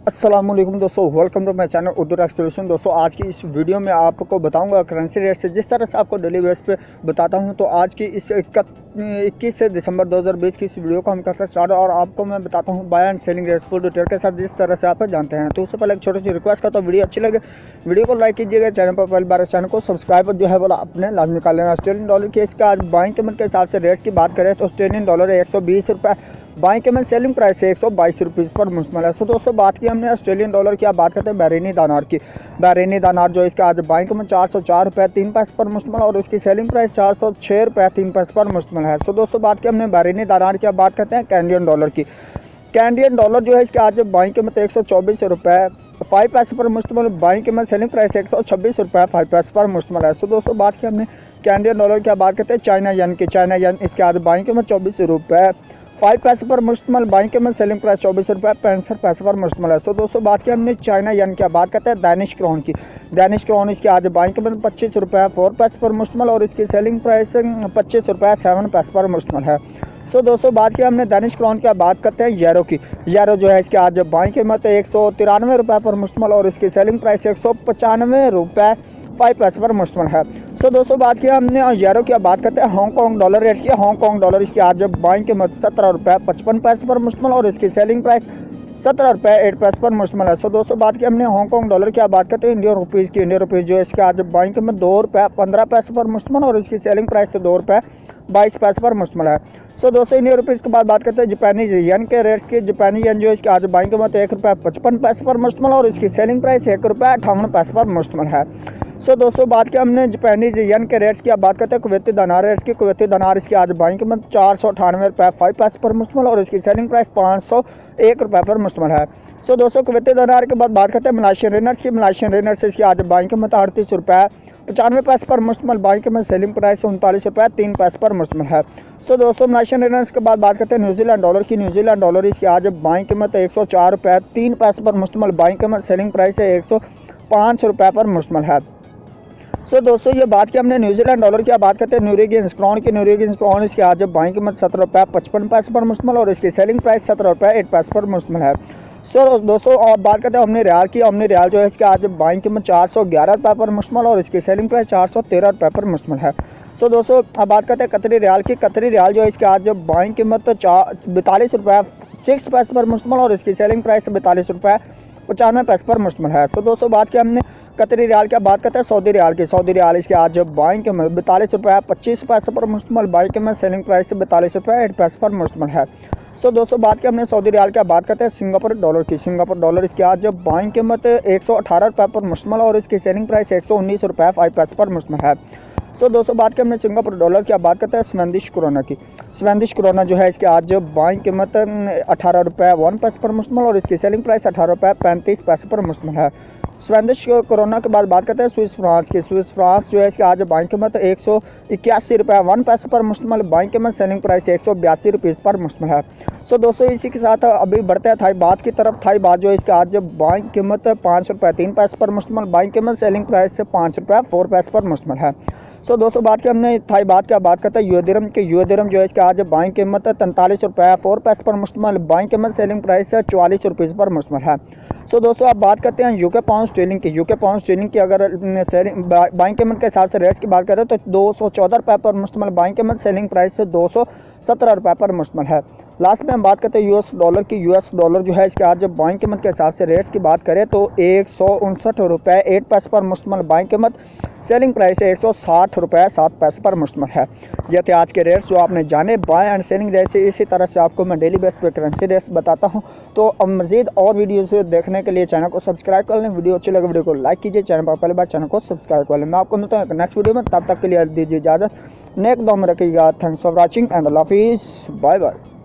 अस्सलाम वालेकुम दोस्तों, welcome to my channel Urdu tech solution. दोस्तों आज की इस वीडियो में आपको बताऊंगा करेंसी रेट से, जिस तरह से आपको डेली बेस पे बताता हूं। तो आज की इस 21 दिसंबर 2020 की इस वीडियो को हम करते हैं स्टार्ट, और आपको मैं बताता हूं buy and selling rate urdutech के साथ, जिस तरह से आप जानते हैं। तो उससे पहले एक छोटी सी रिक्वेस्ट करता हूँ, वीडियो अच्छी लगे वीडियो को लाइक कीजिएगा, चैनल पर पहली बार चैनल को सब्सक्राइब जो है वो अपने लाजमी कर लेना। ऑस्ट्रेलियन डॉलर की इसका आज बाइंग कीमत के हिसाब से रेट्स की बात करें तो ऑस्ट्रेलियन डॉलर है 120 रुपये, बाइंग कीमत सेलिंग प्राइस है 122 रुपीज़ पर मुश्तमिल है। सो दोस्तों बात की हमने ऑस्ट्रेलियन डॉलर की, आप बात करते हैं behrini दिनार की। behrini दिनार जो इसका आज बाइंग कीमत 404 रुपये 3 पैसे पर मुश्तमिल, और उसकी सेलिंग प्राइस 406 रुपये 3 पैसे पर मुश्तमिल है। सो दोस्तों बात की हमने behrini दिनार की, आप बात करते हैं कैनेडियन डॉलर की। कैनेडियन डॉलर जो है इसका आज बाइंग कीमत 124 रुपये 5 पैसे पर मुश्तमिल, बाइंग कीमत सेलिंग प्राइस 126 रुपये 5 पैसे पर मुश्तमिल है। सो दोस्तों बात की हमने कैनेडियन डॉलर की, बात करते हैं चाइना यन की। चाइना यन इसके आज बाइंग कीमत 24 रुपये 5 पैसे पर मुश्तमिल, बाइंग कीमत सेलिंग प्राइस 24 रुपये 65 पैसे पर मुश्तमिल है। सो दोस्तों बात की हमने चाइना यन की, बात करते हैं दानिश क्रोन की। दानिश क्रोन इसके आज बाइंग कीमत 25 रुपये 4 पैसे पर मुश्तमिल, और इसकी सेलिंग प्राइस 25 रुपये 7 पैसे पर मुश्तमिल है। सो दोस्तों बात की हमने दानिश क्रोन की, बात करते हैं यूरो की। यूरो जो है इसके आज बाइंग कीमत 193 रुपये पर मुश्तमिल, और इसकी सेलिंग प्राइस 195 रुपये 5 पैसे पर मुश्तमिल है। सो दोस्तों बात की हमने यूरो की, बात करते हैं हांगकॉन्ग डॉलर रेट्स की। हांगकॉन्ग डॉलर इसकी आज बाइंग कीमत 17 रुपये 55 पैसे पर मुश्तमिल, और इसकी सेलिंग प्राइस 17 रुपये 8 पैसे पर मुश्तमिल है। सो दोस्तों बात की हमने हांगकॉन्ग डॉलर की, बात करते हैं इंडियन रुपीज़ की। इंडियन रुपीज़ जो है इसके आज बाइंग कीमत 2 रुपये 15 पैसे पर मुश्तमिल, और इसकी सेलिंग प्राइस 2 रुपये 22 पैसे पर मुश्तमिल है। सो दोस्तों इंडियन रुपीज़ के बाद बात करते हैं जापानीज यन के रेट्स की। जापानी यन जो है इसके आज बाइंग कीमत 1 रुपये 55 पैसे पर मुश्तमिल, और इसकी सेलिंग प्राइस 1 रुपये 58 पैसे पर मुश्तमिल है। सो दोस्तों बात की हमने जापानीज यन के रेट्स की, बात करते हैं कुवैती दिनार रेट्स की। कुवैती दिनार इसकी आज बाइंग कीमत 498 रुपये 5 पैसे पर मुश्तमिल, और इसकी सेलिंग प्राइस 501 रुपये पर मुश्तमिल है। सो दोस्तों कुवैती दिनार के बाद बात करते हैं मलेशियन रिनर्स की। मलेशियन रिनर्स इसकी आज बाइंग कीमत 38 रुपये 95 पैसे पर मुश्तमिल, बाइंग कीमत सेलिंग प्राइस 39 रुपये 3 पैसे पर मुश्तमिल है। सो दोस्तों मलेशियन रिनर्स के बाद बात करते हैं न्यूजीलैंड डॉलर की। न्यूजीलैंड डॉलर इसकी आज बाइंग कीमत 104 रुपये 3 पैसे पर मुश्तमिल, बाइंग कीमत सेलिंग प्राइस 105 रुपये पर मुश्तमिल है। सो दोस्तों ये बात की हमने न्यूजीलैंड डॉलर की, बात करते हैं नोरेगियंस क्रोन की। नोरेगियंस क्रोन इसकी आज बाइंग कीमत 17 रुपये 55 पैसे पर मुश्तमिल, और इसकी सेलिंग प्राइस 17 रुपये 8 पैसे पर मुश्तमिल है। सो दोस्तों और बात करते हैं हमने रियाल की। हमने रियाल जो है इसके आज बाइंग कीमत 411 रुपये पर मुश्तमिल, और इसकी सेलिंग प्राइस 413 रुपये पर मुश्तमिल है। सो दोस्तों अब बात करते हैं कतरी रियाल की। कतरी रियाल जो है इसके आज बाइंग कीमत 42 रुपये 6 पैसे पर मुश्तमिल, और इसकी सेलिंग प्राइस 42 रुपये 95 पैसे पर मुश्तमिल है। सो दोस्तों बात की हमने कतरी रियाल की, बात करते हैं सऊदी रियाल की। सऊदी रियाल इसके आज बाइंग कीमत 42 रुपये 25 पैसे पर मुश्तमिल, बाइंग कीमत सेलिंग प्राइस 42 रुपये 8 पैसे पर मुश्तमिल है। सो दोस्तों बात की हमने सऊदी रियाल की, बात करते हैं सिंगापुर डॉलर की। सिंगापुर डॉलर इसकी आज बाइंग कीमत 118 रुपये पर मुश्तमिल, और इसकी सेलिंग प्राइस 119 रुपये 5 पैसे पर मुश्तमिल है। सो दोस्तों बात की हमने सिंगापुर डॉलर की, बात करते हैं स्वेंदिश क्रोना की। स्वेंदिश क्रोना जो है इसके आज बाइंग कीमत 18 रुपये 1 पैसे पर मुश्तमिल, और इसकी सेलिंग प्राइस 18 रुपये 35 पैसे पर मुश्तमिल है। स्वेंदिश कोरोना के बाद बात करते हैं स्विस फ्रांस की। स्विस फ्रांस जो है इसके आज बाइंग कीमत 181 रुपये 1 पैसे पर मुश्तमिल, बाइंग कीमत सेलिंग प्राइस 182 रुपीज़ पर मुश्तमिल है। सो दोस्तों इसी के साथ अभी बढ़ते हैं थाई बात की तरफ। थाई बात जो है इसके आज बाइंग कीमत 5 रुपये 3 पैसे पर मुश्तमिल, बाइंग कीमत सेलिंग प्राइस से 5 रुपये 4 पैसे पर मुश्तमिल है। सो दोस्तों बात की हमने थाई बात की, बात करते हैं यूए दिरहम के। यूए दिरहम जो है इसके आज बाइंग कीमत 43 रुपये 4 पैसे पर मुश्तमिल, बाइंग कीमत सेलिंग प्राइस 44 रुपीज़ पर मुश्तमिल है। सो दोस्तों आप बात करते हैं यूके पाउंड स्ट्रीलिंग की। यूके पाउंड स्ट्रीलिंग की अगर सेलिंग बाइंग कीमत के हिसाब से रेट्स की बात करें तो 214 रुपये पर मुश्तमिल, बाइंग कीमत सेलिंग प्राइस से 217 रुपये पर मुश्तमिल है। लास्ट में हम बात करते हैं यूएस डॉलर की। यूएस डॉलर जो है इसके आज जब बाइंग कीमत के हिसाब से रेट्स की बात करें तो 159 रुपये 8 पैसे पर मुश्तमिल, बाइंग कीमत सेलिंग प्राइस 160 रुपये 7 पैसे पर मुश्तमिल है। ये थे आज के रेट्स जो आपने जाने बाय एंड सेलिंग रेट से। इसी तरह से आपको मैं डेली बेस पे करेंसी रेट्स बताता हूँ। तो अब मज़ीद और वीडियोस देखने के लिए चैनल को सब्सक्राइब कर लें। वीडियो अच्छी लगे वीडियो को लाइक कीजिए, चैनल पर पहली बार चैनल को सब्सक्राइब कर लें। मैं आपको मिलता हूँ नेक्स्ट वीडियो में, तब तक के लिए दीजिए इजाज़त। नेक दो में रखिएगा। थैंक्स फॉर वॉचिंग एंड अल्लाह हाफिज़, बाय बाय।